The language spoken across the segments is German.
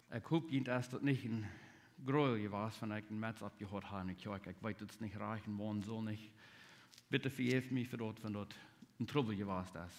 Ich hoffe, dass das nicht ein Gräuel war, wenn ich einen Metz abgehört habe. Ich weiß jetzt nicht reichen, wann so nicht. Bitte vergebt mich für dort, wenn dort ein Trouble war. Das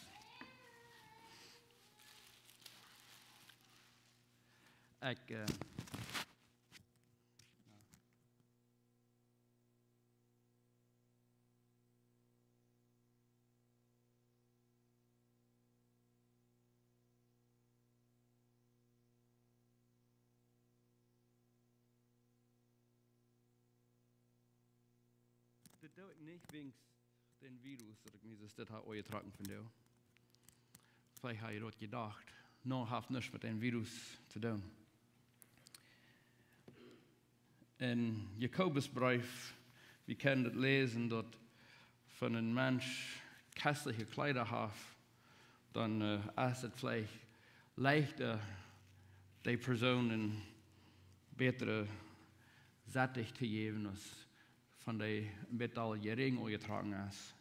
doe ik niet wegen den Virus, dat ik me das dit ooit getrokken van jou. Vielleicht habe ich dort gedacht, noch hat nichts mit dem Virus zu tun. In Jakobusbrief, wir können das lesen, dort von einem Mensch kästliche Kleider hat, dann ist es vielleicht leichter, die Personen bessere Sättig zu geben, als von der ein bisschen gering getragen ist.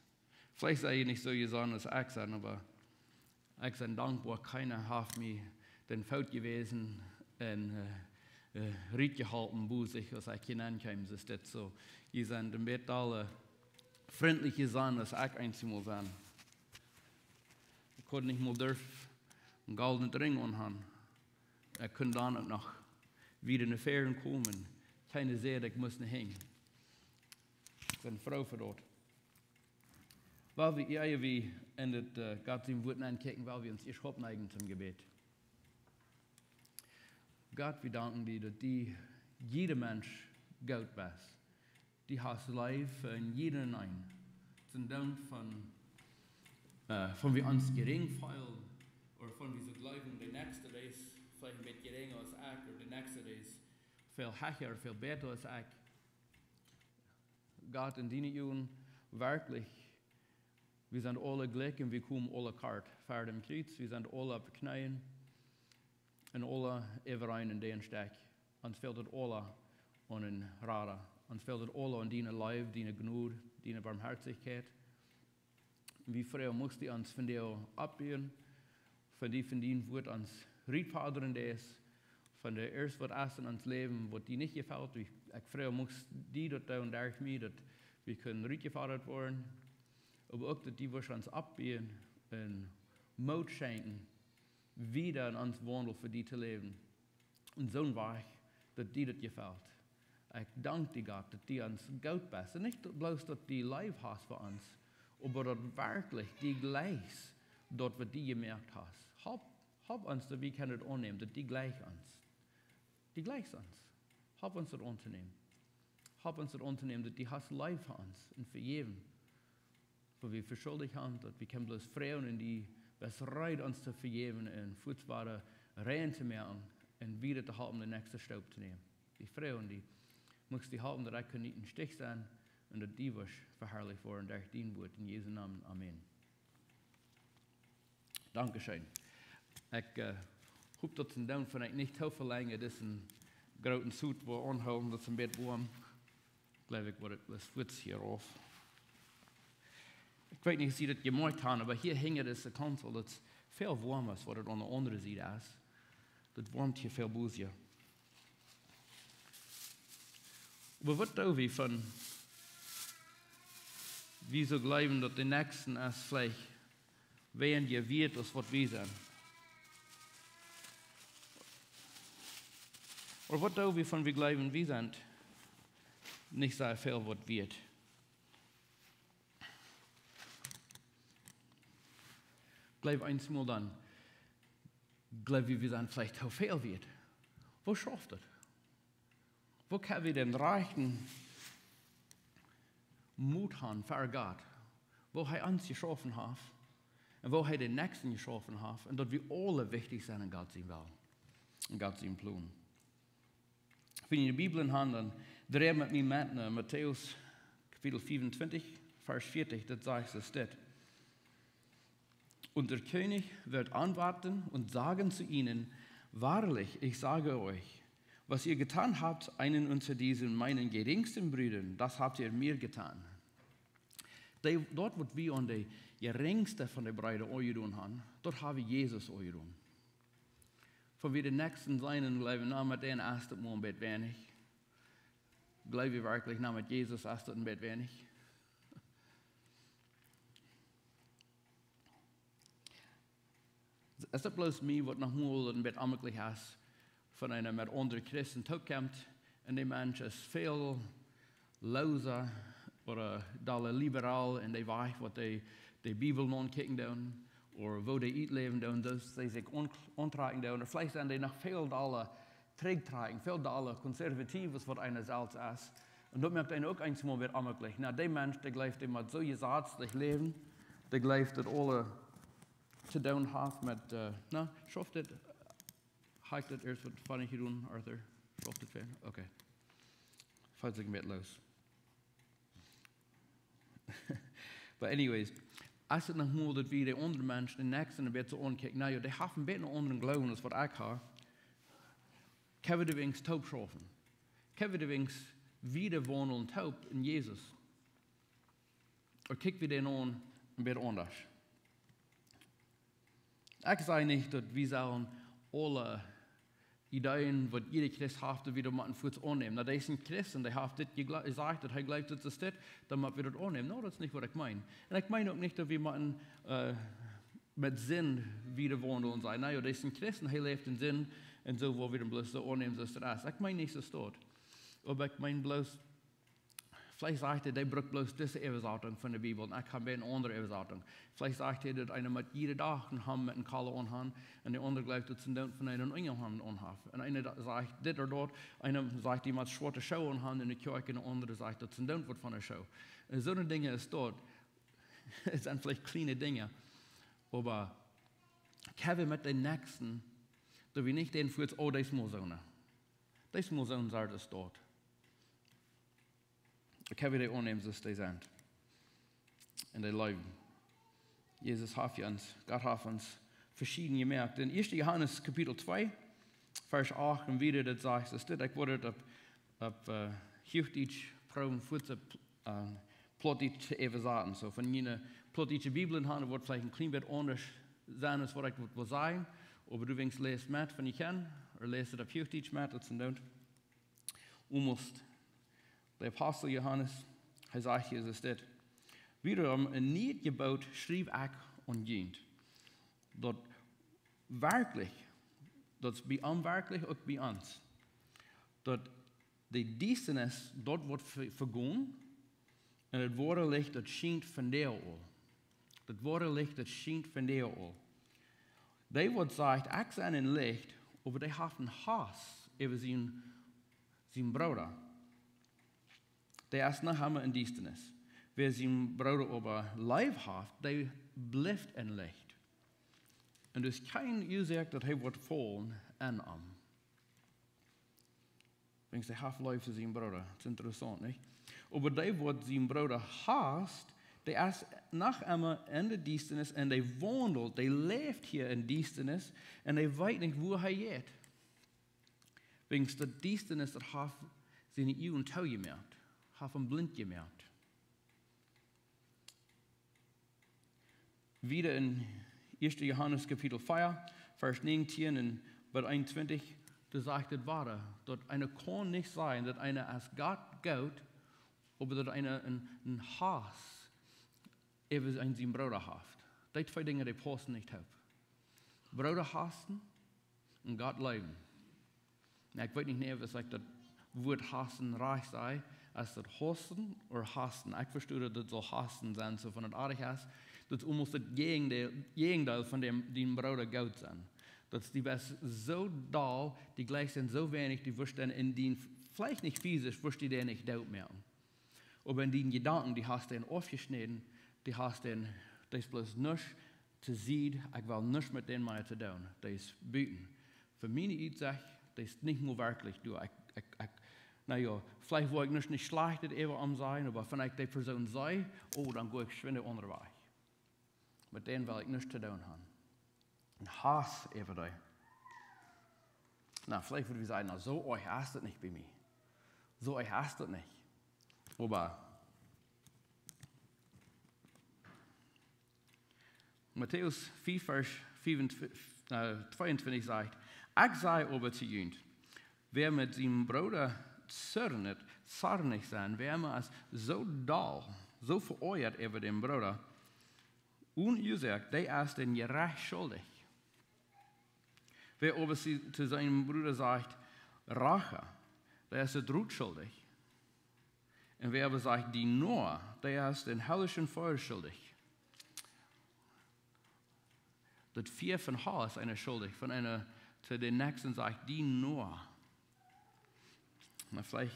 Vielleicht sei ich nicht so gesagt als ich sein, aber ich bin dankbar, keiner hat mir den Fault gewesen und Ried gehalten, wo sich, als ich hineinkam. Es ist das so. Ihr seid ein bisschen freundlicher sein, als ich einmal sein. Ich konnte nicht mal dürfen einen goldenen Ring anhaben. Ich konnte dann noch wieder in die Ferien kommen. Keine Sehe, ich muss nicht hängen. Ich bin froh für dort. Weil wir wie in das Gott im Wort ankicken, weil wir uns erst neigen zum Gebet. Gott, wir danken dir, dass jeder Mensch Gott bist. Die hast Life in jedem ein. Zum Dank von wir uns gering fühlen, oder von wir so glauben, der nächste ist vielleicht ein bisschen geringer als ich, oder der nächste ist viel höher, viel besser als ich. Gott, in deinen Jahren wirklich, wir sind alle gleich und wir kommen alle kart vor dem Kreuz, wir sind alle auf Knien und alle überein in den Steck. Uns fehlt es alle an den Rada, uns fehlt es alle an deine Leib, deine Gnade, deine Barmherzigkeit. Wie früher musst du uns von dir abgehen, von dir wird uns Riedfadern des, von der erst wird essen ans Leben, was dir nicht gefällt. Ich früher musst die dort und durch mich, dass wir können Riedgefadert werden. Aber auch, dass die wir uns abgehen und Mut schenken, wieder in uns Wandel für die zu leben. Und so ein Weg, dass die das gefällt. Ich danke dir, Gott, dass die uns gut bist. Und nicht bloß, dass die Leib hast für uns, aber dass wirklich die gleich, dort, was die gemerkt hast. Hab uns, dass wir können das annehmen, dass die gleich uns. Die gleich uns. Hab uns das unternehmen. Hab uns das unternehmen, dass die hast Leib für uns und für jeden. Wo wir verschuldigt haben, dass wir können bloß Frauen in die Besserheit uns zu vergeben und Fußbare rein zu machen und wieder zu haben, den nächsten Staub zu nehmen. Die Frauen, die musst du haben, dass ich nicht ein Stich sein und dass die was verherrlicht worden durch den Wort. In Jesu Namen. Amen. Dankeschön. Ich hoffe, dass es dann von euch nicht so viel länger ist, ein großen Suit, wo anhalten, dass es ein bisschen warm. Ich glaube, ich würde das Fuß hier auf. Ich weiß nicht, ob Sie das gemerkt haben, aber hier hängt das Kanzel, das viel warm ist, was das an der anderen Seite ist. Das wärmt hier viel Busier. Aber was tun wir von, wie so glauben, dass die Nächsten ist vielleicht, während ihr wird, als was wir sind? Oder was tun wir von, wir glauben, wir sind nicht so viel, was wird? Glaub eins mal dann, glaub wir sind vielleicht so viel wird. Wo schafft das? Wo können wir den rechten Mut haben für Gott? Wo er uns geschaffen hat und wo er den Nächsten geschaffen hat und dass wir alle wichtig sind in Gott sein Will, in Gott sein Plan. Wenn ihr die Bibel haben, dann dreh mit mir mit Matthäus Kapitel 25, Vers 40, das sagt es dort. Und der König wird antworten und sagen zu ihnen, wahrlich, ich sage euch, was ihr getan habt, einen unter diesen meinen geringsten Brüdern, das habt ihr mir getan. Dort, wo wir an die geringste von den Brüdern angetan haben, dort haben wir Jesus angetan. von wie die Nächsten sein und glauben, na, mit denen erst mal ein bisschen wenig. Glaube ich wirklich, na, mit Jesus erst ein bisschen wenig. Es ist bloß mir, was noch mal ein bisschen amtlich ist, von einer mit anderen Christen zukommt, und die Mensch ist viel loser oder dalle liberal in die Weich, was die Bibel non kicken down, oder wo die eat leben down, dass sie sich untragen down, oder vielleicht sind die noch viel dalle trägtragen, viel dalle konservatives, was einer selbst ist. Und das merkt einer auch eins mal wird amtlich. Na, der Mensch, der glaubt, der mit so gesatzlich leben, der glaubt, dass alle zu tun hat mit, na, schafft das, heißt das erst, was kann ich hier tun, Arthur? Schafft das viel? Okay. Fällt sich mit los. But anyways, als het nog moet dat we de andere mensen, de nächsten een beetje aankijken, nou ja, die hebben een beetje een andere glauben als wat ik heb. Kunnen we de wings taub schaffen? Kunnen we de wings wieder wonen taub in Jesus? Of kijken we den aan een beetje anders? Ik zei niet dat we zullen alle Ideen, wat jeder Christ heeft, wieder met een voet aannemen. Nou, deze Christen, die heeft dit gezegd, dat hij gelooft dat het dit, dan moeten we dat aannemen. Nou, dat is niet wat ik meen. En ik meen ook niet dat we met zin wieder wandelen zijn. Nou ja, deze Christen, hij leeft in zin, en zo wil we dan bloos zo aannemen zoals dat is. Ik meen niet zo staat. Maar ik meen bloos, vielleicht sagt hij, die brukt bloos deze Übersetzung van de Bibel, en ik heb een andere Übersetzung. Vielleicht sagt hij dat einer mit jeder Dag een ham met een kalle aanhan, en de andere gelooft dat ze dan van een engelham aanhaf. En einer sagt dit of dat, einer sagt die met zwarte show aanhan in de kerk, en de andere sagt dat ze dan wordt van een show. En zo'n dingen is dat. Het zijn vielleicht kleine dingen, aber können wir mit den Nächsten, dass wir nicht den fühlen, oh, das muss sein. Das muss sein, sagt es dort. Können wir die annehmen, dass die sind. Und die leben. Jesus hat uns, Gott hat uns verschieden gemerkt. In 1. Johannes Kapitel 2, Vers 8, und wieder das sagt, es steht, ich wurde auf Hochdeutsch proben, Plattdeutsch übersetzen. So von jener Plattdeutsche Bibel in Hand wird vielleicht ein klein bisschen anders sein, als was ich will sagen. Aber du willst lesen mit, wenn ich kann, oder lest es auf Hochdeutsch mit, das sind dann. Almost. Der Apostel Johannes, er sagt hier, es steht, wiederum ein niet gebot schrieb ich und jent. Dort wirklich, das bei wirklich auch bei uns. Dort die Dienstnis, dort wird vergehen, und das wahre Licht, das schient von der all. Das wahre Licht, das schient von der all. Die wird sagt, ich sei ein Licht, aber die haben Hass über seinen Bruder. Der ist noch einmal in Dienstnis. Wer seinen Bruder aber Leib hat, der bleibt ein Licht. Und es ist kein Ursache, dass er wird fallen an ihm. Wenn sie hat Leib für seinen Bruder, das ist interessant, nicht? Aber der, was seinen Bruder hasst, der ist noch einmal in der Dienstnis und der wandelt, der lebt hier in Dienstnis und der weiß nicht, wo er geht. Wegen der Dienstnis, das hat seine Augen tau gemacht, hat ihn blind gemacht. Wieder in 1. Johannes Kapitel 4, Vers 19 und Vers 21, da sagt es weiter, dass einer kann nicht sein, dass einer als Gott geht, aber dass einer einen Hass über seinen Bruder hat. Die zwei Dinge, die passen nicht auf. Bruder hassen und Gott lieben. Ich weiß nicht mehr, was das Wort hassen reich sei, als das hassen oder hassen. Ich verstehe, dass das so hassen sein, so von der Art her, das ist almost das Gegenteil von dem Bruder Gott sein. Dass die was so doll, die gleich sind so wenig, die wirst dann in den, vielleicht nicht physisch, wirst du dir nicht dort merken. Aber in den Gedanken, die hast du dann aufgeschnitten, die hast du dann, das ist bloß nichts zu sehen, ich will nichts mit denen mehr zu tun. Das ist bieten. Für mich ist das ist nicht nur wirklich du. Naja, vielleicht will ich nicht schlecht über sein, aber wenn ich die Person sei, oh, dann gehe ich schwinde unterwegs. Mit denen will ich nichts zu tun haben. Ein Hass über die. Na, vielleicht würde ich sagen, na, so euch hasst es nicht bei mir. So euch hasst es nicht. Aber Matthäus 4, Vers 22 sagt, ich sei aber zu jünd, wer mit seinem Bruder zürnet, zornig sein, wer mir als so doll, so vereuert über den Bruder, unsagt, der ist den gerecht schuldig. Wer aber zu seinem Bruder sagt, Rache, der ist der schuldig. Und wer aber sagt, die Noah, der ist den hellischen Feuer schuldig. Das vier von Haar ist einer schuldig, von einer zu den nächsten sagt, die Noah. Na, vielleicht,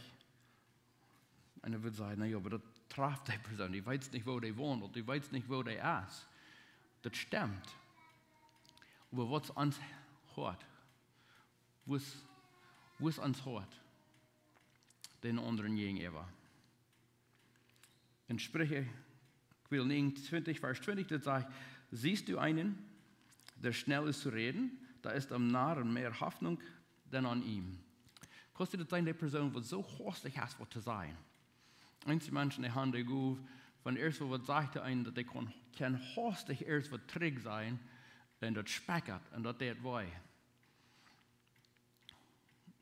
einer wird sagen, naja, aber das trifft die Person, die weiß nicht, wo die wohnt, und die weiß nicht, wo die ist. Das stimmt. Aber was uns hört, was uns hört, den anderen gegenüber. In Sprüche, Kapitel 29, Vers 20, das sagt, siehst du einen, der schnell ist zu reden, da ist am Narren mehr Hoffnung denn an ihm. Kostet es sein, die Person, die so hastig ist, was zu sein. Einige Menschen, die haben die gut, von erst was sagt einen, dass die kann hastig erst was träg sein, und das speckert, und das tut weh.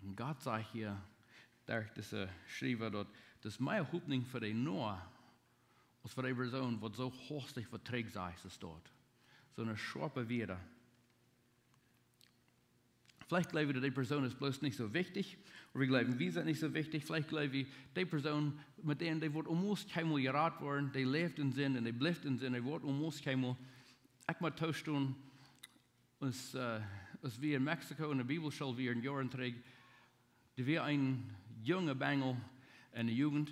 Und Gott sagt hier, durch diese Schreiber, dass das mehr Hoffnung für die Noah, als für die Person, die so hastig verträgt sei, es dort. So eine scharpe Werde. Vielleicht glauben wir, die Person ist bloß nicht so wichtig, oder wir glauben, wir sind nicht so wichtig. Vielleicht glauben wir, die Person, mit denen die wird almost keinmal geraten worden, die lebt in Sinn und die bleibt in Sinn, die wird almost keinmal. Ich mal tauscht tun, als wir in Mexiko in der Bibelschule, wir in Jahren trägen, die wir ein junger Bengel in der Jugend,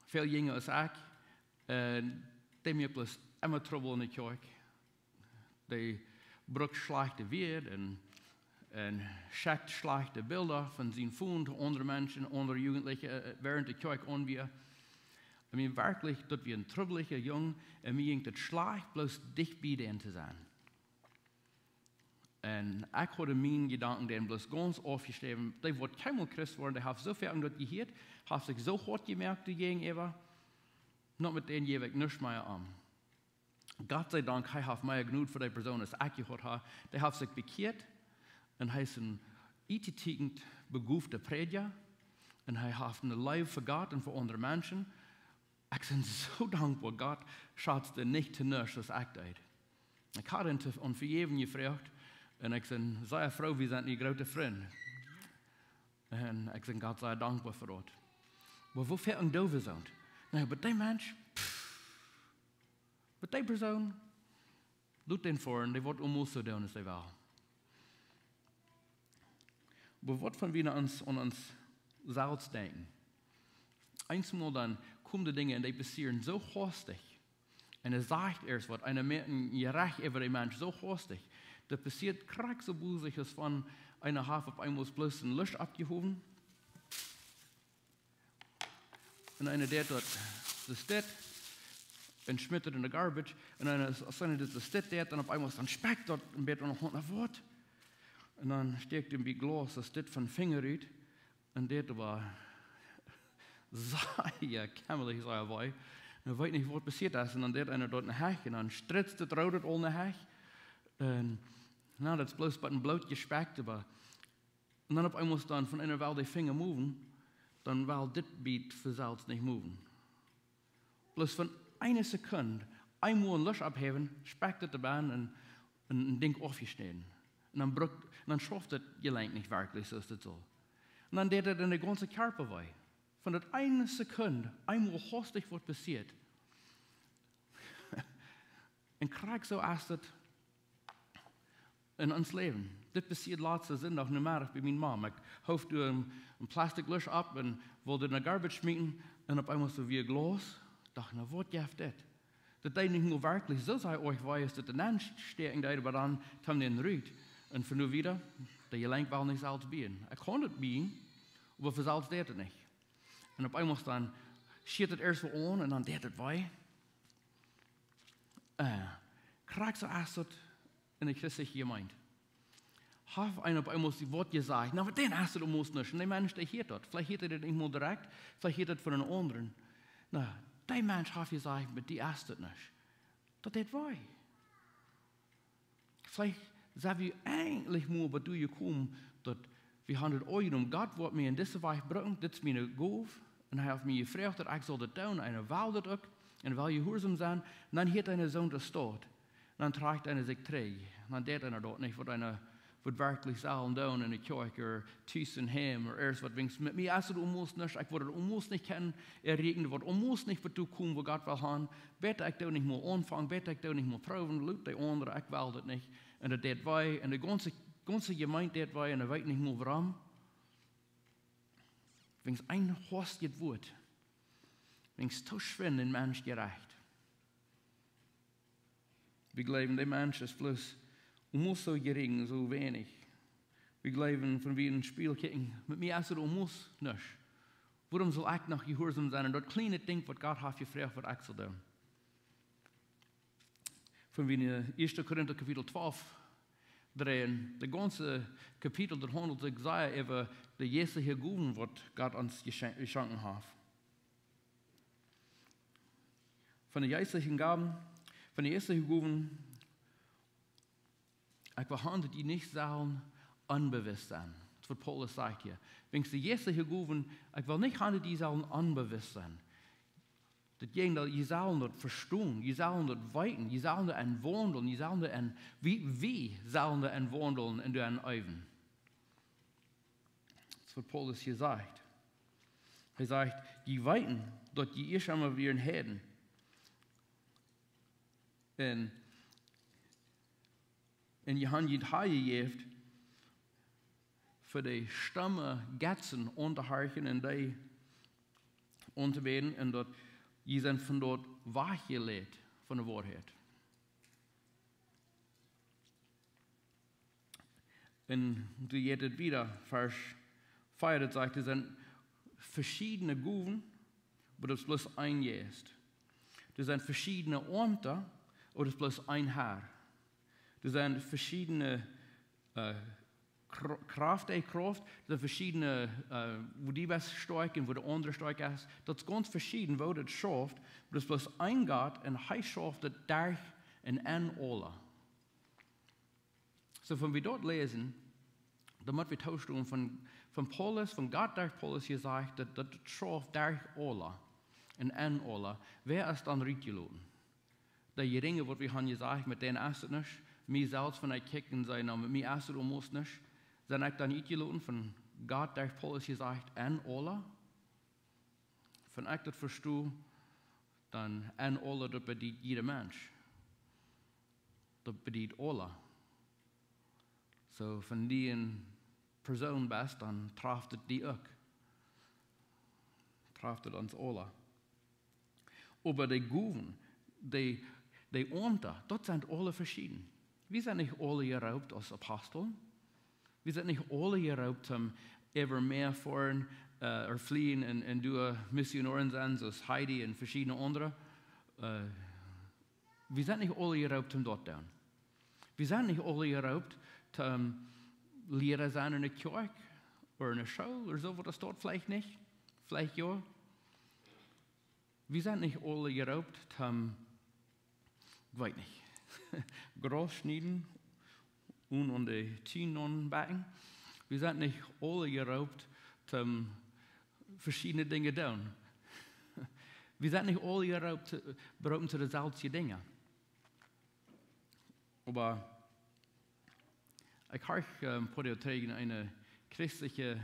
viel jünger als ich, die mir bloß immer Trouble in der Kirche. Die brucht schlechte Werte und schickt schlechte Bilder von seinen Funden, andere Menschen, andere Jugendliche während der Kirche an wir. Ich meine wirklich, dass wir ein troubliger Jung und mir das schlecht bloß dicht bei denen zu sein. Und ich hatte meinen Gedanken, den bloß ganz aufgeschrieben, die wird keinmal Christ worden, die haben so viel an das gehört, haben sich so hart gemerkt gegenüber, noch mit denen gebe ich nichts mehr an. Gott sei Dank, ich habe mehr genug für die Person, die ich gehört habe, die haben sich bekehrt und er ist ein etitigend begufter Prediger und er hat eine Liebe für Gott und für andere Menschen. Ich bin so dankbar, Gott schaut dir nicht zu nichts, was ich tue. Ich habe ihn um Vergebung gefragt und ich bin sehr froh, wir sind die große Freunde. Und ich bin Gott sehr dankbar für das. Aber wofür ein Dove sind? Nou, aber der Mensch, aber die Person, doet den vor und die wordt almost so doen als die wil. Aber wat van wir an uns selbst denken? Einmal dann kommen die Dinge und die passieren so hastig. Und sagt erst was, einer merkt gerecht über den Mensch so hastig. Das passiert krack so busig, als von einer Hafe auf einmal bloß ein Licht abgehoben. Und einer der dort das steht und schmiert in der Garbage. Und einer das steht dort und auf einmal ist dann Speck dort im Bett und noch ein Wort. Und dann steckt ihm wie Glas das steht von Fingerried. Und der war sehr kämmerlich, sehr wei. Und ich weiß nicht, was passiert ist. Und dann der einer dort eine Hech und dann stritzt das Raudet all eine Hech. Und na, das ist bloß bei einem Blut gespeckt. Aber und dann auf einmal ist dann von einer Welt die Finger moven. Dann will das Beat für selbst nicht moven. Bloß von einer Sekunde, einmal ein Licht abheben, speckt das die Bahn und ein Ding aufgeschnitten. Und dann schafft das Gelenk nicht wirklich, so ist das so. Und dann geht das in den ganzen Körper weh. Von der eine Sekunde, einmal hastig was passiert. Und krieg so ist das in ons Leben. Dit passiert laatste zondag namiddag bij mijn mom. Ik hoofd een plastic lusje op en wilde in de garbage smeten. En op eenmaal zo weer glas. Ik dacht, nou wat geeft dit? Dat deed niet nur werkelijk zo zei euch weiß, dat de mens steken deed, maar dan kwam den ruit. En van nu wieder, dat je lenk wel niet zelfs bieden. Ik kon het bieden, maar voor zelfs deed het niet. En op eenmaal dan schiet het eerst wel aan en dan deed het wij. Krijg zo als het in de christelijke gemeente. Haf einer op einmal die Wort gesagt, na, aber den hast du musst nicht. Und der Mensch, der hier dort, vielleicht hier das nicht mal direkt, vielleicht hier das von einem anderen. Na, der Mensch hat gesagt, mit die hast du nicht. Das ist wahr. Vielleicht Zou we eigenlijk maar wat doe je komen dat we gaan het ooit om God wordt mij in deze weg brengen, dit is mijn goof, en hij heeft mij gevraagd dat ik zal dat doen, en hij wil dat ook, en wil je gehoorzaam zijn, en dan heeft hij zo'n de staat, dan draagt hij zich terug, dan deed hij dat niet, wat hij wordt werkelijk zal doen in de kerk, of thuis in hem, of ergens wat wings. Met mij is het almost niet, ik word het almost niet kennen, rekenen, wordt almost niet wat komen, wat God wil gaan, beter ik doe niet meer aanvangen, beter ik doe niet meer proeven, lukt de andere, ik wil dat niet. En dat deed wij, en de ganze gemeente deed wij, en dat weet niet meer waarom. Wings een host het woord. Wings tussen in mens gerecht. We geloven, die mens is plus almost zo gering, zo weinig. We geloven van wie een spiel kijken, met mij is het almost niks. Waarom zal ik nog gehoorzaam zijn en dat kleine ding wat God heeft gevraagd wat ik zal doen? Van wie in 1 Korinther kapitel 12 drehen, de ganze kapitel dat handelt zich sehr over de Jesu gegeven wat God ons geschenkt heeft. Van de geistlichen Gaben, van de Jesu gegeven, ik wil handelt die niet zullen onbewust zijn. Dat is wat Paulus zegt hier. Wens de Jesu gegeven, ik wil niet handelt die zullen onbewust zijn. Dat je zal dat verstaan, je zal dat weten, je zal dat en wandelen, je zal dat en wie zal dat en wandelen in de oven. Dat is wat Paulus hier zegt. Hij zegt, je weten dat je eerst einmal weer een heden. En je hand je het geeft voor de stammen Gatsen onderharken en die om te weten en dat je zijn van dat weggeleid van de waarheid. En toen je het weer, vers 4, het zegt, er zijn verschillende goeven, maar dat is plus één geest. Er zijn verschillende armten, maar dat is plus één haar. Er zijn verschillende kracht, er zijn verschillende, wo die was sterk en wo de andere sterk is. Dat is ganz verschieden, wo dat schafft. Maar dat is plus één God en hij schafft het daar en alle. So, wenn wir dort lesen, dann müssen wir tauschen von Paulus, von Gott durch Paulus gesagt, dass das schafft durch alle en alle. Wer ist dann rechtgeladen? Die Dinge, was wir haben gesagt, mit denen ist es nicht. Mir selbst, wenn ich kicke und sage, mit mir ist es almost nicht. Sind ich dann rechtgeladen von Gott durch Paulus gesagt, en alle? Wenn ich das verstehe, dann en alle, das bedeutet jeder Mensch. Das bedeutet alle. So, wenn die een persoon bist, dan treft het die ook. Treft het ons alle. Aber die Goven, die Amten, dat zijn alle verschieden. Wir sind nicht alle geraubt als Aposteln. Wir sind nicht alle geraubt, immer mehr fahren oder fliehen und durch Missionaren sein, so Heidi und verschiedene andere. Wir sind nicht alle geraubt, dort zu tun. Wir sind nicht alle geraubt, leren zijn in een kerk, of in een school, of zo, wat dat staat, vielleicht niet, vielleicht ja. Wir sind nicht alle geraubt, ich weiß nicht, Gras schneiden und an die Zähne backen. Wir sind nicht alle geraubt, verschiedene Dinge tun. Wir sind nicht alle geraubt, beraubt zu denselben Dingen. Aber ich habe ein paar Jahre tegen eine christliche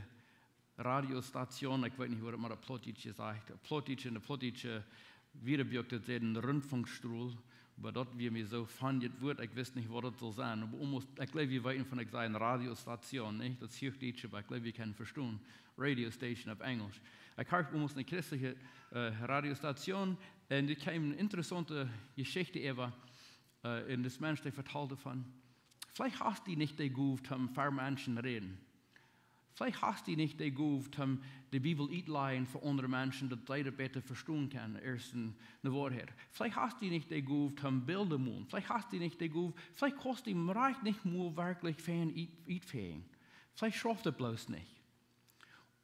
Radiostation, ich weiß nicht, was man da Plotitsch sagt, eine Plotitsche Wiederbürgte den Rundfunkstuhl, aber dort wie mir so fand, wird, ich weiß nicht, was das soll sein, aber ich glaube, wir weiten von einer Radiostation, nicht? Das ist Hochdeutsch, aber ich glaube, wir können verstehen, Radio Station auf Englisch. Ich habe almost eine christliche Radiostation und ich habe eine interessante Geschichte über, in das Mensch, der verteilte von, vielleicht hast du nicht die Gabe, für Menschen reden. Vielleicht hast du nicht die Gabe, die Bibel einzuleihen für andere Menschen, dass sie das besser verstehen können, erst eine Wahrheit. Vielleicht hast du nicht die Gabe, Bilder zu machen. Vielleicht hast du nicht die Gabe, vielleicht kannst du im Reich nicht mehr wirklich Fan einfähigen. Vielleicht schafft er bloß nicht.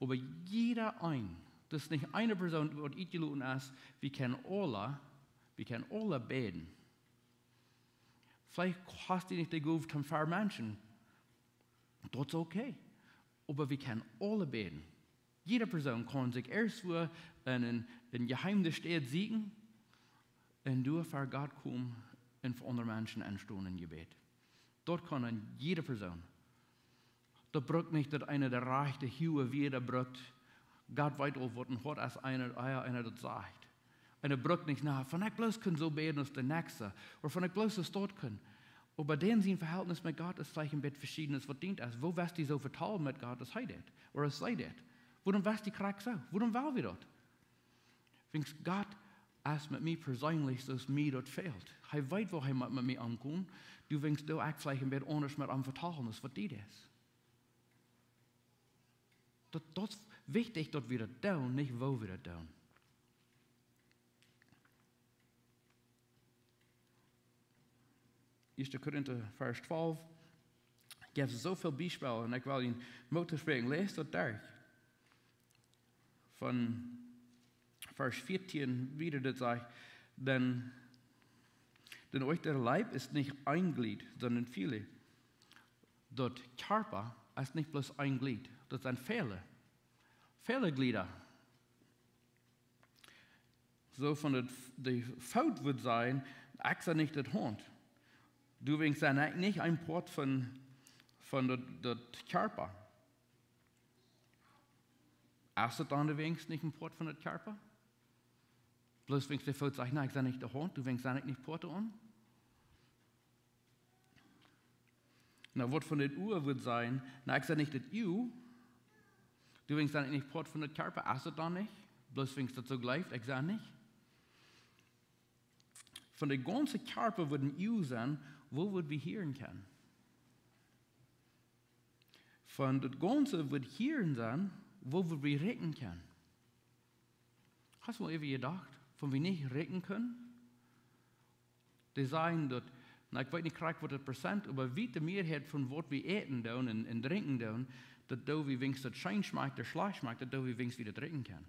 Aber jeder ein, das ist nicht eine Person, die eingeladen ist, wir können alle beten. Vielleicht hast du nicht die Gabe zum Vermenschen. Das ist okay. Aber wir können alle beten. Jede Person kann sich erst in ein Geheimnis steht siegen und du vor Gott kommen und für andere Menschen anstehen in Gebet. Dort kann jede Person. Das braucht nicht, dass einer der reichte Hühe wieder braucht. Gott weiß auch, was und als einer das sagt. Einer braucht nicht nach, wenn ich bloß kann so beten als der Nächste, oder wenn ich bloß das dort kann. Aber denen sein Verhältnis mit Gott ist vielleicht ein bisschen verschiedenes, was dient ist. Wo wirst du so vertrauen mit Gott, als er das, oder als sei das? Warum wirst du krank so? Warum wollen wir das? Wenn Gott ist mit mir persönlich, dass mir das fehlt. Er weiß, wo er mit mir ankommt. Du willst du auch vielleicht ein bisschen anders mit ihm vertrauen, als was die ist. Das ist wichtig, dass wir das tun, nicht wo wir das tun. Eerste Korinther, Vers 12. Ik heb so veel Beispiele en ik wil Ihnen Mut sprechen. Lees dat daar. Von Vers 14 wieder, das sagt, denn euch der Leib ist nicht ein Glied, sondern viele. Das Körper ist nicht bloß ein Glied, das sind viele Glieder. So von der Fout wird sein, extra nicht das Hand. Du willst dann nicht ein Port von dem Körper. Ist das dann wenigstens nicht ein Port von dem Körper? Bloß wenn der Fout sagt, nein, ich sage nicht der Hand, du willst dann nicht Porte an? Na, was von der Uhr wird sein, na, ich sage nicht das U, du willst dann nicht Port von dem Körper, ist das dann nicht? Bloß wenn das so gleicht, ich sage nicht. Von der ganzen Körper wird ein U sein, wo wir hören können. Von das Ganze wird hören sein, wo wir reden können. Hast du mal irgendwie gedacht, von wir nicht reden können? Die sagen, dass, na, ich weiß nicht, was das Prozent, aber wie die Mehrheit von was wir essen und trinken, dass da wie wenigstens das Schein schmeckt, der Schleich schmeckt, dass da wie wenigstens wieder trinken kann.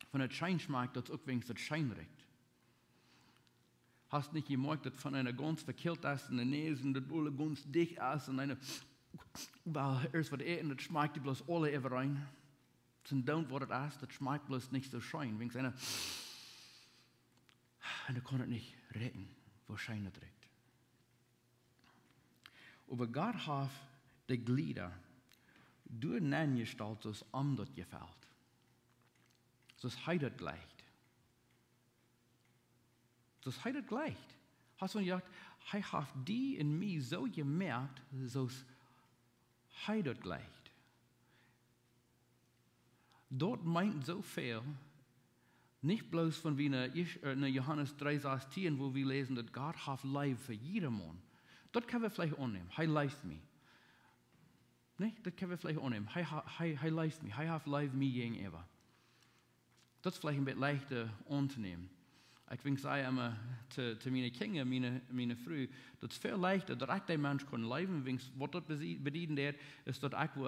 Von der Schein schmeckt, dass auch wenigstens das Schein riecht. Hast nicht gemerkt, dass von einer ganz verkehlt ist in der Nase, dass alle ganz dicht ist und eine, weil erst was eten, das schmeckt die bloß alle über rein. Zum Don't, was das ist, das schmeckt bloß nicht so schön. Wenn einer, und er kann es nicht retten, wo Schein es riecht. Aber Gott hat die Glieder durch den Gestalt, so es das gefällt. So es das gleicht. Das heißt gleicht. Hast du gesagt, ich habe die in mir so gemerkt, so es das gleicht. Dort meint so viel, nicht bloß von wie in Johannes 3,16, wo wir lesen, dass Gott hat Leib für jedermann. Das können wir vielleicht annehmen. He leift mich. Nicht? Das können wir vielleicht annehmen. He leift mich. He hat Leib mir gegenüber. Das ist vielleicht ein bisschen leichter anzunehmen. Ich will sagen immer zu meinen Kindern, meine Frau, das ist viel leichter, dass ich den Menschen leben kann. Was das bedeutet, ist, dass ich,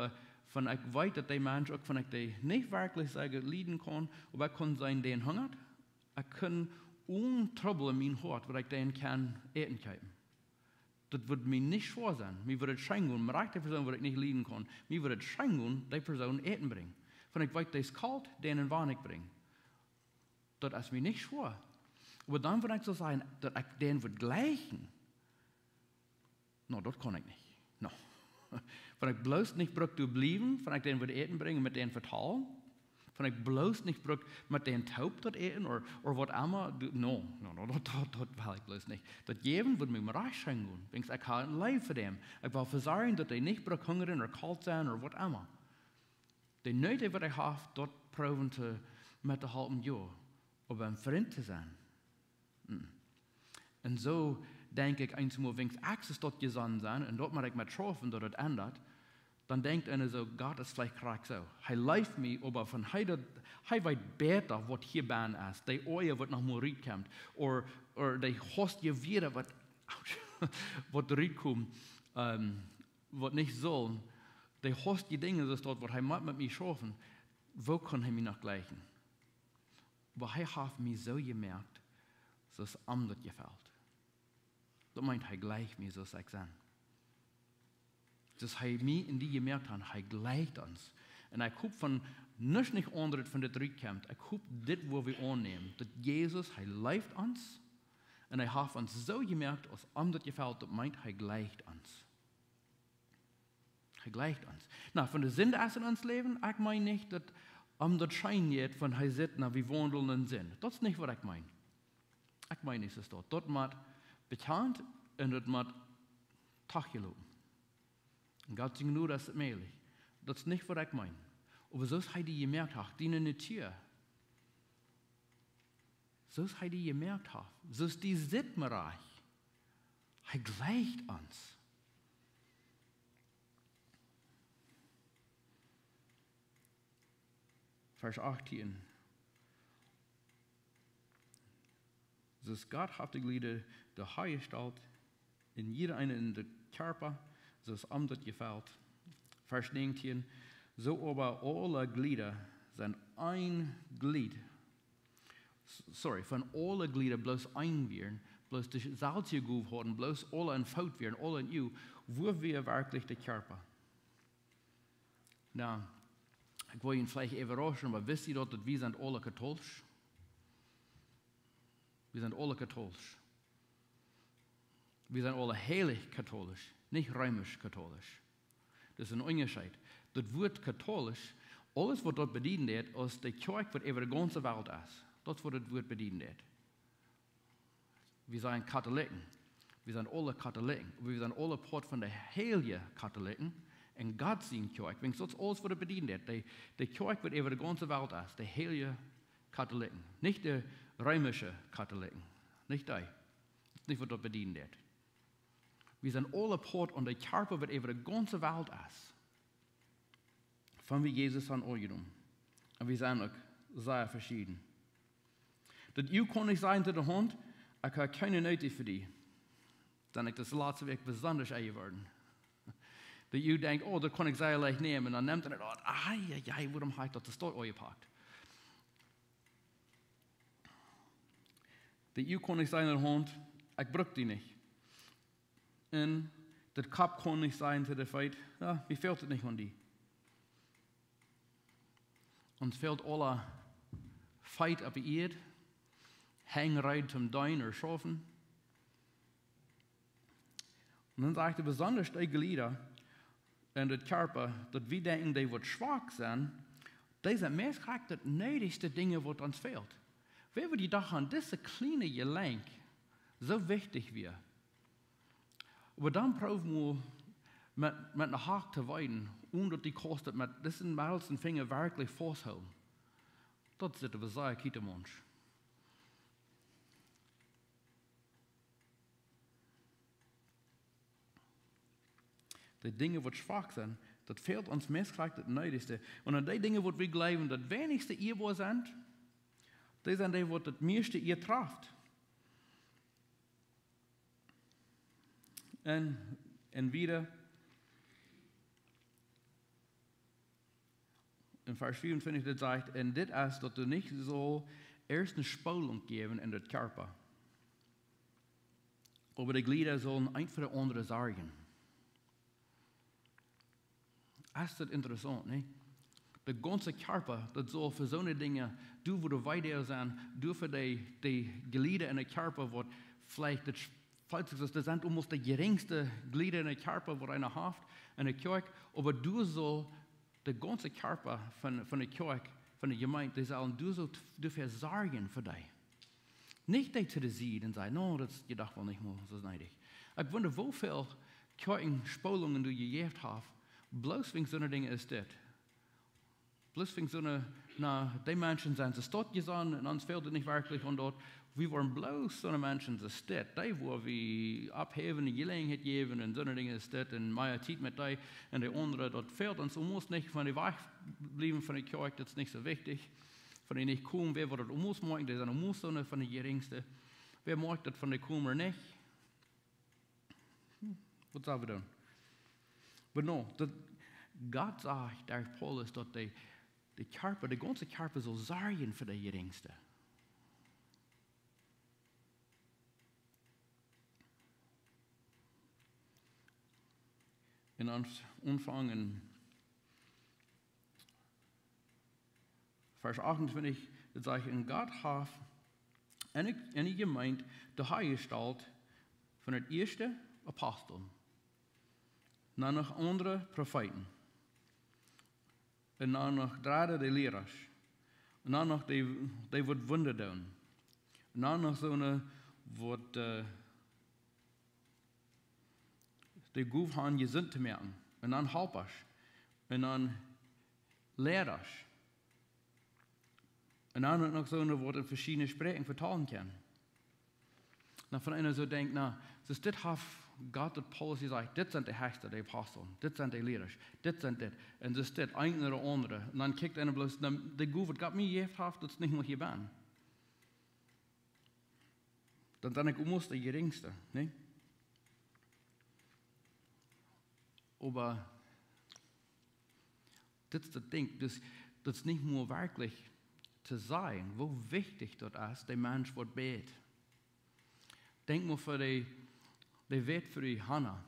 wenn ich weiß, dass der Mensch, auch wenn ich den nicht wirklich leiden kann, aber ich kann sein, den hungert, ich kann ohne Trouble in meinem Hort, weil ich den kann essen können. Das wird mir nicht schwer sein. Mir würde es scheinen, mit der Person, die ich nicht leiden kann, mir würde es scheinen, die Person Essen bringen. Wenn ich weiß, der ist kalt, den in Warnig bringen. Das ist mir nicht schwer. Aber dann würde ich so sagen, dass ich den würde gleichen. No, das kann ich nicht. No. Wenn ich bloß nicht brauche zu bleiben, wenn ich den würde eten bringen, mit denen vertrauen, wenn ich bloß nicht brauche, mit denen taub dort eten, oder was immer, no, das will ich bloß nicht. Das geben würde mir reich schenken. Ich habe ein Leib für dem. Ich will versorgen, dass die nicht brauche hungern oder kalt sein, oder was immer. Die Nöte, die ich habe, dort proben zu, mit der halben Jahr, aber ein Freund zu sein. Und so denke ich einmal, wenn ich Access dort gesandt sein und dort mal ich mit getroffen, dort das ändert, dann denkt einer so, Gott ist vielleicht krank so. Er leift mich, aber von heute weit besser, was hier ban ist. Die Oje, was nach Morit kommt. Oder die Host je wieder, was reinkommt, was nicht soll. Die Host die Dinge, das dort, was er mit mir schaffen, wo kann er mich noch gleichen? Aber er hat mich so gemerkt, dass es anders gefällt. dat meint hij gleich mir, so ich sagen. Das hij mir in die gemerkt hat, hij gleicht uns. Und ich hoffe von nicht anderes von der zurückkommt. Ich hoffe, das, wo wir annehmen, dass Jesus, hij leeft uns. Und er hat uns so gemerkt, als das gefällt, das meint, hij gleicht uns. Hij gleicht uns. Na, von der Sünde in uns Leben, ich meine nicht, dass das Schein jetzt von hij sagt, na, wir wandeln in Sinn. Das ist nicht, was ich meine. Ich meine nicht, dass das muss bekannt und das muss taggelopen. Und Gott sagt nur, das ist möglich. Das ist nicht, was ich meine. Aber so ist hij die gemerkt hat, die in der Tür. So ist hij die gemerkt hat. So ist die Sittmerreich. Hij gleicht uns. Vers 18. So ist Gott hat die Glieder der Heil gestellt, in jeder eine in der Körper, so ist das gefällt. Vers 19. So aber alle Glieder sind ein Glied. Von alle Glieder bloß ein werden, bloß das Salzige geworden, bloß alle ein Faut werden, alle in you, wo wir wirklich der Körper. Na, ich will Ihnen vielleicht überraschen, aber wisst ihr doch, dass wir sind alle katholisch? Wir sind alle katholisch. Wir sind alle heilig katholisch, nicht römisch katholisch. Das ist ein Unterschied. Das Wort katholisch, alles, was dort bedient wird, ist die Kirche, die über die ganze Welt ist. Das ist, was das Wort bedient wird. Wir sind Katholiken. Wir sind alle Katholiken. Wir sind alle Part von der heiligen Katholiken. Und Gott sieht Kirche. Das ist alles, was das bedient wird. Die Kirche, die über die ganze Welt ist. Die heilige Katholiken. Nicht die römische Katholiken. Nicht die. Das ist nicht, was dort bedient wird. Wir sind alle Part von der Körper, die über die ganze Welt ist. Von wie Jesus an angenommen. Und wir sind auch sehr verschieden. Das ich kann nicht sein zu der Hand, ich habe keine Nöte für die. Dann ist das letzte Weg besonders geworden. Dat je denkt, oh, dat kan ik sehr leicht nemen. En dan neemt hij het, waarom heb ik dat dort eingepackt? Dat je kan niet zijn in de hand, ik gebruik die niet. En dat kap kan niet zijn zu der feit, ja, wie fehlt het niet aan die? Ons fehlt alle feit op de eerd, hängerij zum Dein oder Schaffen. Und dann sagt er besonders die Glieder in der Körper, dass wir denken, die wird schwach sein, die sind meistens die nötigste Dinge, was uns fehlt. Wenn wir die doch an diese kleine Gelenk so wichtig wäre, aber dann brauchen wir mit einer Hack zu weiden, ohne dass die kostet, mit diesen meisten Finger wirklich festhalten. Das ist aber sehr kein Mensch. Die Dinge, die schwach sind, das fehlt uns meistens das Nötigste. Und an die Dinge, die wir glauben, das wenigste ihr sind, die sind die, die das meiste ihr trifft. Und wieder, in Vers 54, das sagt, und das ist, dass du nicht so erst eine Spulung geben in den Körper. Aber die Glieder sollen ein für die andere sorgen. Das ist interessant, ne? Der ganze Körper, das soll für so eine Dinge, du, wo du weiter sein, du für die Glieder in der Körper, wo vielleicht das sind almost die geringste Glieder in der Körper, wo einer hat, in der Kirche, aber du soll der ganze Körper von der Kirche, von der Gemeinde, die sollen du soll dafür sorgen für dich. Nicht die zu sehen und sagen, no, das gedacht wohl nicht mehr, so neidig. Ich wundere, wie viele Kirchenspulungen du gegeben hast, bloß wegen so einer Dinge ist das. Bloß wegen so einer, die Menschen sind es dort gesandt und uns fehlt es nicht wirklich und dort. Wir waren bloß so eine Menschen, das ist das. Die, wo wir abheben, die Gelegenheit geben und so eine Dinge ist das. Und meine Zeit mit die und die andere, dort fehlt uns muss nicht von der Weich bleiben von der Kirche, das ist nicht so wichtig. Von denen nicht kommen, wer wird das muss machen, die sind muss so eine von den geringsten. Wer mag das von der Kummer nicht? Was sagen wir dann? Aber no, Gott sagt, der Paulus, dass der Körper, der ganze Körper soll sorgen für die Geringste. in Anfang in Vers 28, dat sagt, in Gott hat eine Gemeinde de hergesteld van het eerste apostel, dan nog andere profeten, en dan nog derde de leraars, en dan nog die wat wunder doen, en dan nog zo'n wat die goed haben gezond te merken, en dan helpers, en dan leerders. En dan nog zo'n wat in verschillende spreken vertalen kan. Nou, van einer zo denkt, nou, dus dit heeft God het Paulus gezegd, dit zijn de hechten, de apostelen, dit zijn de leiders, dit zijn dit, en dus dit, een naar de andere. En dan kijkt einer bloos, de goed wat God mij gegeven heeft, dat is niet meer gedaan. Dan ben ik almost de geringste, nee? Maar, dit is het ding, dus dat is niet meer werkelijk te zijn, hoe wichtig dat is, de mens wordt beet. Denk maar voor de wet voor die Hanna.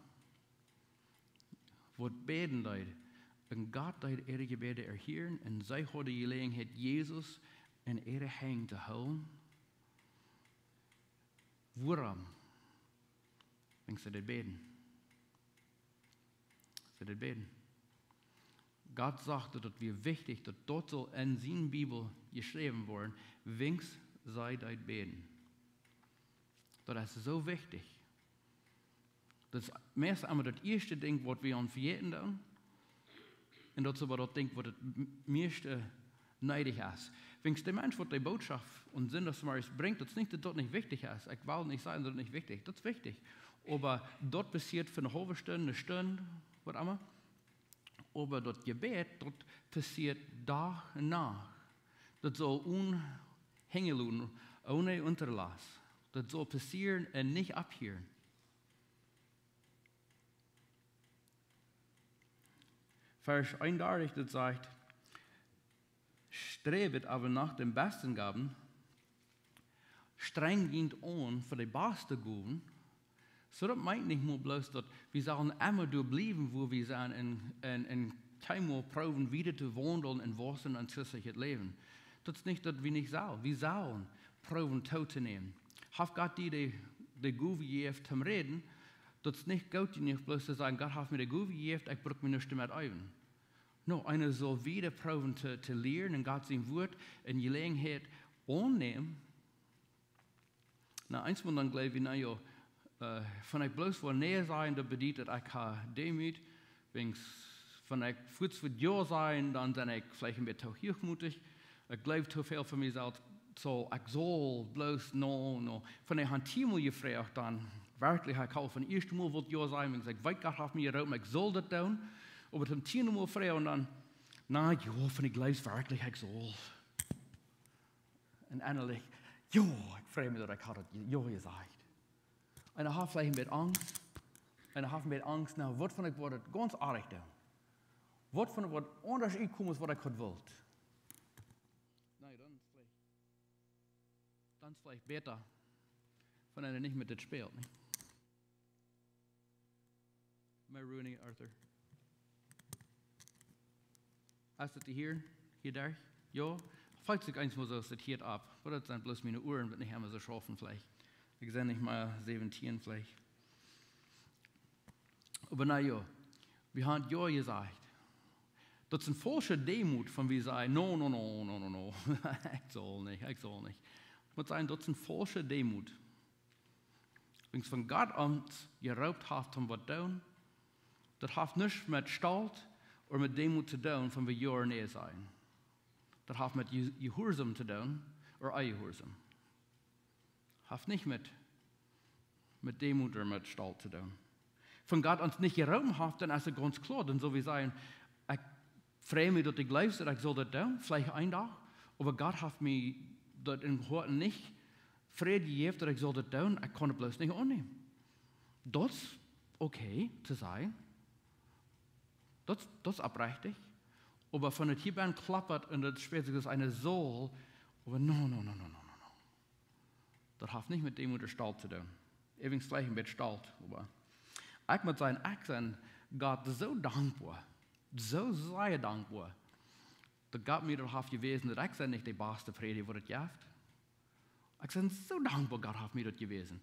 Wordt beden leid. En God leid ihre gebeden erhieren. En zij hadden gelegenheid Jezus en ihre hang te houden. Waarom? denk ze dit beden. Ze dit beden. Gott sagte, dat wir wichtig, dat dort soll in zijn Bibel geschreven worden, wenks sei dit beden. Dat is zo wichtig. Dat is meestal allemaal het eerste ding wat we aan vergeten doen. En dat is aber dat ding wat het meeste neidig is. Wenks de mens wat die boodschap en zin dat maar brengt, dat is niet dat dat niet wichtig is. Ik wil niet zeggen dat het niet wichtig is. Dat is wichtig. Aber dat passiert voor een halve stunde, een stunde, wat allemaal. Aber dat gebed, dat passiert dag en nacht. Dat zal onhängen, ohne Unterlass. Dat zal passieren en niet abhören. Vers 31, dat sagt, strebet aber nach den besten Gaben, streng dient on voor de beste Gaben. So dat meint nicht nur bloß, dass wir sollen immer bleiben, wo wir sind, und keinmal proben, wieder zu wandeln in Wasser und christliches Leben. Das ist nicht, dass wir nicht sollen. Wir sollen proben, teilzunehmen. Hat Gott dir die Gabe gegeben zum Reden, das ist nicht gut, nicht bloß zu sagen, Gott hat mir die Gabe gegeben, ich brauche mich nicht damit üben. No, einer soll wieder proben zu lernen und Gott sein Wort in Gelegenheit annehmen. Na, eins muss dann gleich wie, na ja, van ik bloos voor neer zijn, dat betekent dat ik ga demut. Van ik voets voor jou zijn, dan ben ik vielleicht een beetje te hoogmoedig. Ik geloof te veel van mezelf, zo ik zal bloos, no. Van ik heb 10 Mal gevraagd, dan werkelijk ik al van eerste Mal wat jou zijn. Ik zeg, weet God heeft me geroepen, ik zal dat doen. Maar het 10 Mal vragen en dan, nou, ja, van ik geloof werkelijk, ik zal. En eindelijk, ja, ik vraag me dat ik had het, ja, gezegd. En dan had vielleicht een beetje angst. En dan had een beetje angst, nou, wat van ik wordt het ganz aardig doen. Wat van ik wordt anders uitkomen wat ik had wilt. Nee, dan is het vielleicht beter, van hij niet met dit speelt. Nee? Am I ruining it, Arthur? Is het hier daar? Ja? Falls ik eens mal so sortiert ab. Oder das sind bloß meine Uhren, wird nicht immer so schaffen vielleicht. Ich sehe nicht mal 17 vielleicht. Aber na ja, wir haben ja gesagt, das ist eine falsche Demut, von wir sagen, no. ich soll nicht. Ich muss sagen, das ist eine falsche Demut. Wenn es von Gott uns geraubt hat, um was zu tun, das hat nichts mit Stolz oder mit Demut zu tun, von wir ja näher sein. Das hat mit Gehorsam zu tun, oder Ungehorsam. Hat nicht mit Demut oder mit Stolz zu tun. Von Gott uns nicht geraubt hat, dann ist es ganz klar, dann soll wir sagen, ich freue mich, dass ich glaube, dass ich soll das tun, vielleicht ein Tag, aber Gott hat mir das in Horten nicht Frieden gegeben, dass ich soll das tun, ich kann es bloß nicht annehmen. Das ist okay zu sagen, das ist abrechtig, aber von der Tibern klappert und das später ist eine Soul, aber no. Das hat nicht mit Demut oder Stolz zu tun. Übrigens gleich ein bisschen Stolz. Aber ich muss sagen, Gott so dankbar, so sehr dankbar, dass Gott mir darauf gewesen, dass ich nicht die beste Predigt wurde gehabt. Ich bin so dankbar, Gott hat mir das gewesen.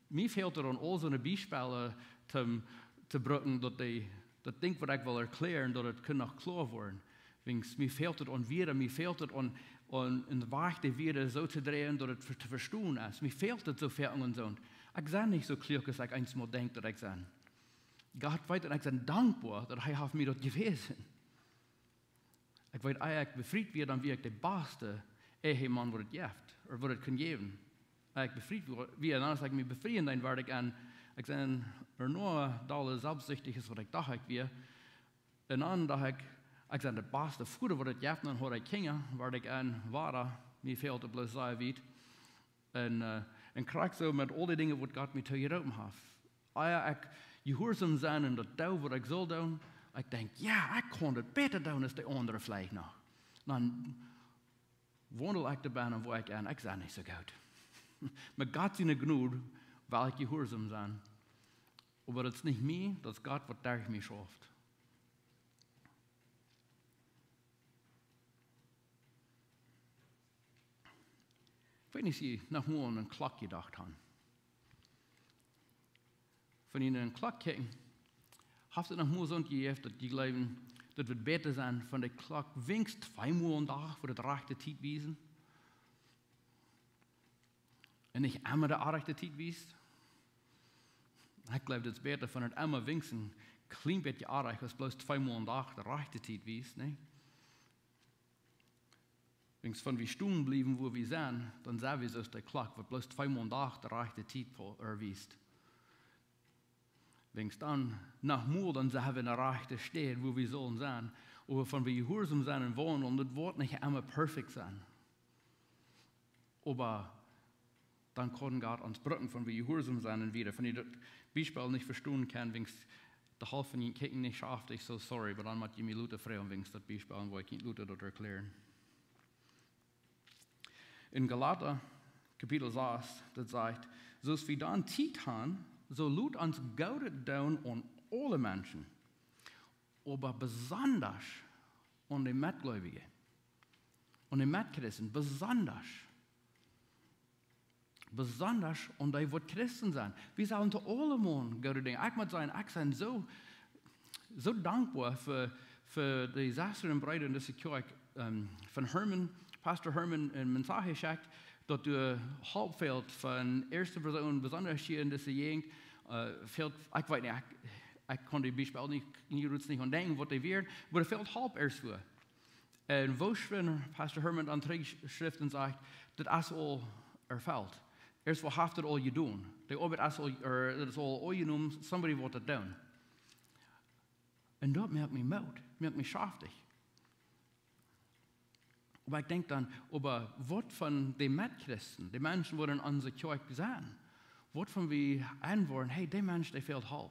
Mir fehlt dann all so eine Beispiele zu bringen, dass das Ding, was ich will erklären, dass es noch klar werden. Mir fehlt es an wieder, mir fehlt es an in der Wahrheit wieder so zu drehen, dass es zu verstehen ist. Mir fehlt es so viel und so. Ich bin nicht so klar, als ich einmal denke, dass ich bin. Gott weiß, dass ich bin dankbar, dass er mir das gewesen. Ich weiß eigentlich befreit wird, dann wie ich der beste Ehemann wird gibt, oder wird kann geben. Ich befreit wie und als ich mich befreien, dann werde ich bin nur da selbstsüchtig ist, was ich dachte, ich wäre. Und dann dachte ich bin der beste Futter, was ich gibt, dann habe ich Kinder, werde ich war, mir fehlt es bloß sehr weit. Und krieg so mit all den Dingen, was Gott mir zugerufen hat. Ich gehorsam sein und das tun, was ich soll tun. Ich denke, ja, ich kann das besser tun als die anderen vielleicht noch. Dann wandel ich dabei, wo ich bin nicht so gut. Mit Gott sind genug, weil ich gehorsam sein. Aber das ist nicht mir, das ist Gott, was durch mich schafft. Wenn ich Sie nach morgen an einen Klock gedacht habe. Wenn Ihnen einen Klock kicken, habt ihr noch mal so gegeben, dass die glauben, das wird besser sein, von der Klock wenigstens 2 Uhr am Tag, wo das rechte Zeit wiesen. Und nicht einmal der rechte Zeit wiest. Ich glaube, das ist besser, von der einmal wenigstens klein bisschen erreicht, als bloß 2 Uhr am Tag der rechte Zeit wiest. Ne? Wenn wir wie stehen bleiben, wo wir sind, dann sagen wir, dass der Klock wird bloß 2 Uhr am Tag der rechte Zeit erwiesen. Wenn es dann nach Mord, dann sagen wir, der rechte steht, wo wir sollen sein. Aber von wir gehorsam sein und wollen, und das wird nicht immer perfekt sein. Aber dann kann Gott uns brücken, von wir gehorsam sein und wieder. Wenn ihr das Beispiel nicht verstehen kann, wenn es der Hälfte von Ihnen Kicken nicht schafft, ich so sorry, aber dann macht ihr mir Leute frei, wenn es das Beispiel, wo ich Ihnen Leute das erklären. In Galater, Kapitel 6, das sagt, so wie dann Zeit haben, so lud uns Gott down an alle Menschen, aber besonders an die Mitgläubigen, an die Mitchristen, besonders an die, die Christen sind. Wir sollen zu allem Gott denken. Ich muss sagen, ich bin so dankbar für die Sachen und Breite in dieser Kirche von Pastor Herman in Mensaje schickt, dass du Hauptfeld von erster Person, besonders hier in dieser Gegend, fehlt, ich weiß nicht, ich kann die Beispiele nicht an denken, was die werden, aber es fehlt halb erst für. Und wo Pastor Herman an Schrift und sagt, das ist all erfällt. Erst was haft das all you doen. Die Arbeit ist all you doen, somebody wird das tun. Und das macht mich Mut, macht mich schaftig. Aber ich denke dann, aber was von den Mitchristen, die Menschen, die in unserer Kirche sind, was von wir anworden, hey, der Mensch, der fehlt halb.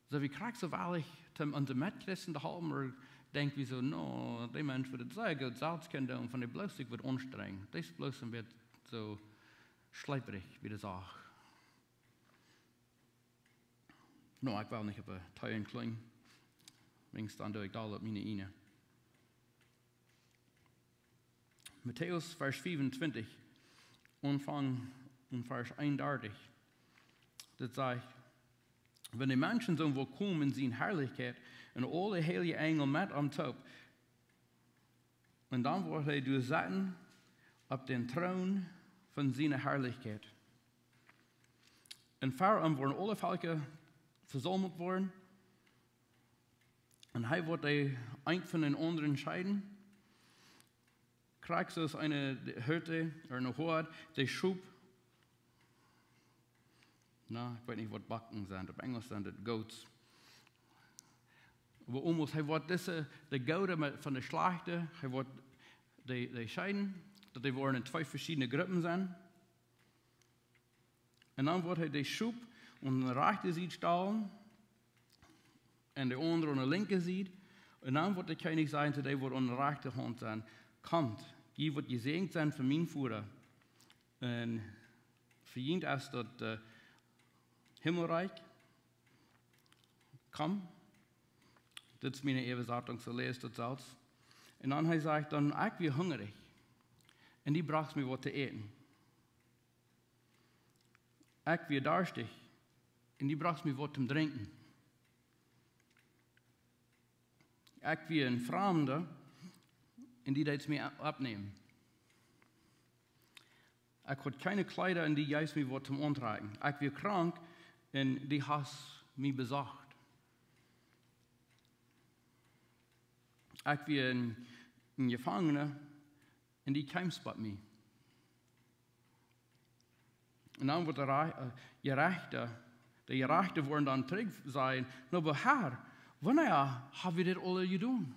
So wie kriegst du wahrlich unsere Mitchristen haben, oder denken wir so, no, der Mensch wird sehr gut selbst kennen, und von der bloß wird anstrengend. Das bloß wird so schleiperig, wie das auch. No, ich will nicht auf Teilen klingen. Wenigstens dann durch da meine Ine. Matthäus, Vers 25, Anfang und Vers 31. Das sagt, wenn die Menschen so wo kommen in seine Herrlichkeit und alle heilige Engel mit am Top, und dann wird er durchsetzen auf den Thron von seiner Herrlichkeit. Und vor ihm werden alle Völker versammelt worden, und er wird die ein von den anderen scheiden. Kriegst du eine Hirte oder eine Horde, die schub, na, ich weiß nicht, was Backen sind, auf Englisch sind das Goats. Aber almost, er wird die Goat von der Schlachte, er wird die scheiden, dass die wollen in 2 verschiedene Gruppen sein. Und dann wird er die schub und eine rechte Seite stellen, und die andere an der linken Seite. Und dann wird der König sagen, der wird an der rechten Hand sein, kommt, ihr wird gesegnet sein für mein Futter. Und für ihn ist das Himmelreich. komm, das ist meine Übersetzung, so lest das selbst. Und dann sagt er, ich bin hungrig. Und die brauchst mir was zu essen. Ich bin durstig. Und die brauchst mir was zum Trinken. Ich bin ein Fremder. Und die das mir abnehmen. Ich habe keine Kleider und die juist mir was zum Antragen. Ich bin krank und die hast mich besucht. Ich bin ein Gefangener und die kämpft bei mir. Und dann wird der Gerechte wollen dann zurück sein, aber Herr, wann habe ich das alle getan?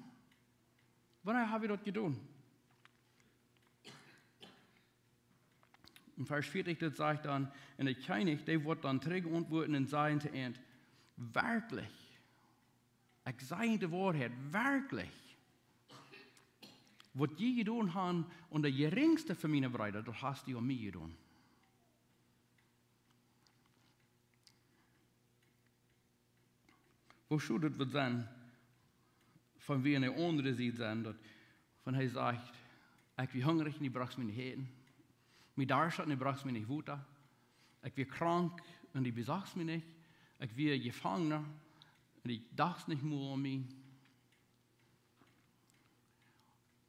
Wann habe ich das getan? In Vers 40 das sagt dann, und der König, der wird dann zurück antworten und sagen zu ihm, wirklich, ich sage die Wahrheit, wirklich, was die getan haben und der geringste von meinen Brüdern, das hast du an mir getan. Wo soll das wird sein, von wie eine andere Seite sein, dass von er sagt, ich bin hungrig und ich brauche mich nicht eten. Mir darf und ich brauche mich nicht wuter. Ich bin krank und ich besag's mich nicht. Ich bin Gefangener und ich dachte nicht mehr an mich.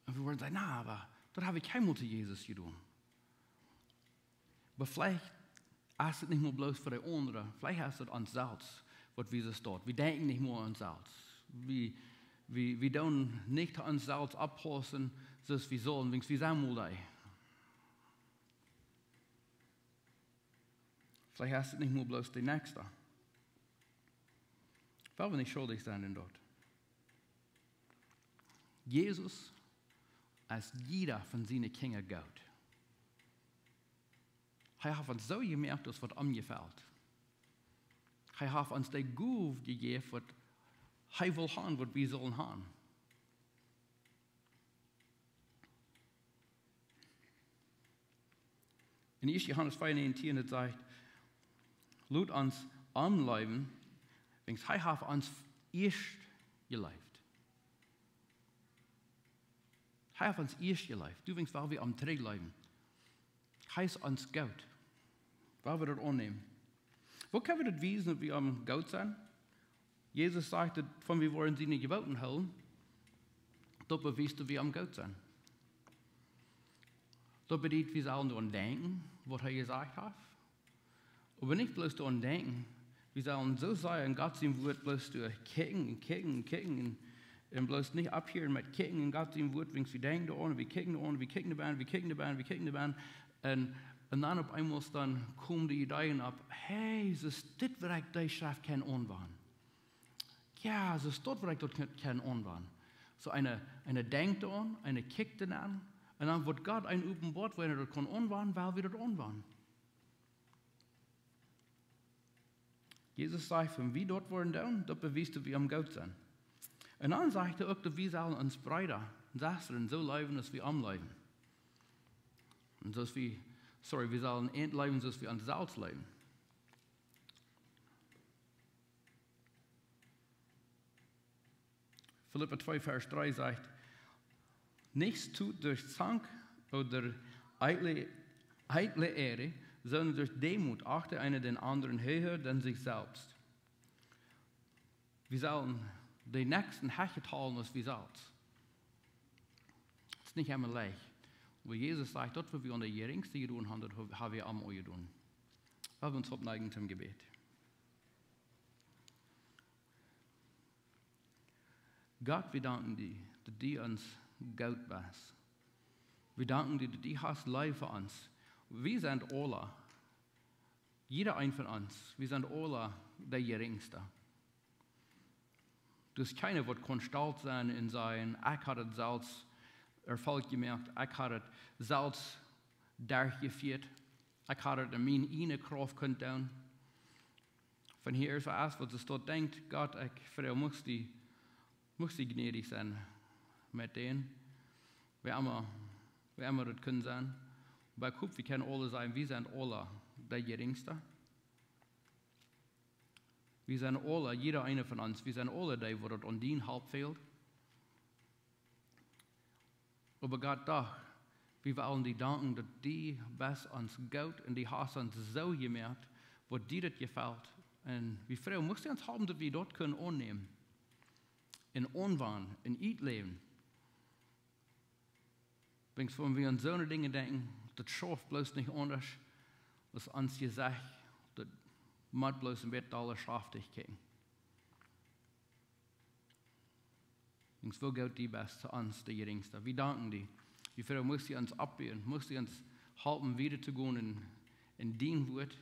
Und wir wollen sagen, na, aber das habe ich keinmal zu Jesus getan. Aber vielleicht ist es nicht nur bloß für die anderen, vielleicht ist es uns selbst, was wir so dort. Wir denken nicht nur an uns selbst. Wir tun nicht an uns selbst abpassen, so wie wir sollen, wenn wir sind mal da. Vielleicht ist es nicht nur bloß der Nächste. Weil wir nicht schuldig sein in dort. Jesus als jeder von seinen Kindern Gott. Er hat uns so gemerkt, dass was angefällt. Er hat uns die Gabe gegeben, was er will haben, was wir sollen haben. In 1. Johannes 4,19 sagt, laut uns anleiben, wenn er hat uns erst gelebt. Er hat uns erst gelebt. Du denkst, weil wir am Träg leben. Er ist uns Gott. Weil wir das annehmen. Wo können wir das wissen, dass wir am Gott sind? Jesus sagte, von wir wollen sie nicht Geboten halten. Das beweist, dass wir am Gott sind. Das bedeutet, wir sollen daran denken, was er gesagt hat. Aber nicht bloß daran denken, wir sollen so sein, Gott sein Wort bloß durch kicken und bloß nicht abhören mit kicken und Gott sein Wort, wenn wir denken daran, wir kicken die Band und dann auf einmal dann kommen die Ideen ab, hey, das ist das, was ich die Schrift kann anwenden. Ja, das ist das, was ich dort kann anwenden. So eine denkt an, eine kickt an und dann wird Gott ein Wort, wo er das kann anwenden, weil wir das anwenden. Jesus sagt, wenn wir dort wollen, das beweist, dass wir am Gott sind. Und dann sagt er auch, dass wir sollen uns Brüder und Schwestern so leben, dass wir am leben. Und dass wir sollen leben, dass wir an Salz leben. Philipper 2, Vers 3 sagt, nichts tut durch Zank oder eitle Ehre, sondern durch Demut achte einer den anderen höher denn sich selbst. Wir sollen den Nächsten höher halten als wir selbst. Das ist nicht immer leicht. Aber Jesus sagt, dort, wo wir an der geringsten getan haben, dort haben wir am euch getan. Weil wir uns abneigen zum Gebet. Gott, wir danken dir, dass du uns Gott bist. Wir danken dir, dass du hast Leid für uns. Wir sind alle, jeder ein von uns, wir sind alle der Geringste. Du hast keiner, der konstant sein in sein, ich habe das selbst Erfolg gemerkt, ich habe das selbst durchgeführt, ich habe das in meine Kraft können tun. Von hier ist es, was es dort denkt, Gott, ich muss die gnädig sein mit denen, wer immer das können sein. Bei Kup, wir können alle sein, wir sind alle der Geringste. Wir sind alle, jeder eine von uns, wir sind alle die, wo das an dien halb fehlt. Aber Gott doch, wir wollen die danken, dass die was uns gut und die hast uns so gemerkt, wo dir das gefällt. Und wie Frau, musst du uns haben, dass wir dort können annehmen. In Unwahn, in Eatleben. Wenn wir an so eine Dinge denken, das schafft bloß nicht anders, was uns gesagt, das macht bloß im Bett alle schlaftig gehen. Und wo geht die Best zu uns, die Geringste? Wir danken dir. Wie viel muss sie uns abwehren, muss sie uns helfen, wieder zu gehen in den Wort,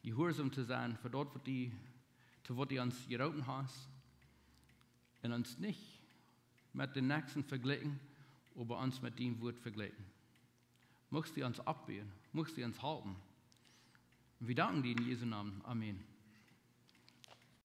gehorsam zu sein, für dort, was die uns geraten hast, und uns nicht mit den Nächsten vergleichen, aber uns mit dem Wort vergleichen. Muss sie uns abwehren, muss sie uns halten. Wir danken dir in Jesu Namen. Amen.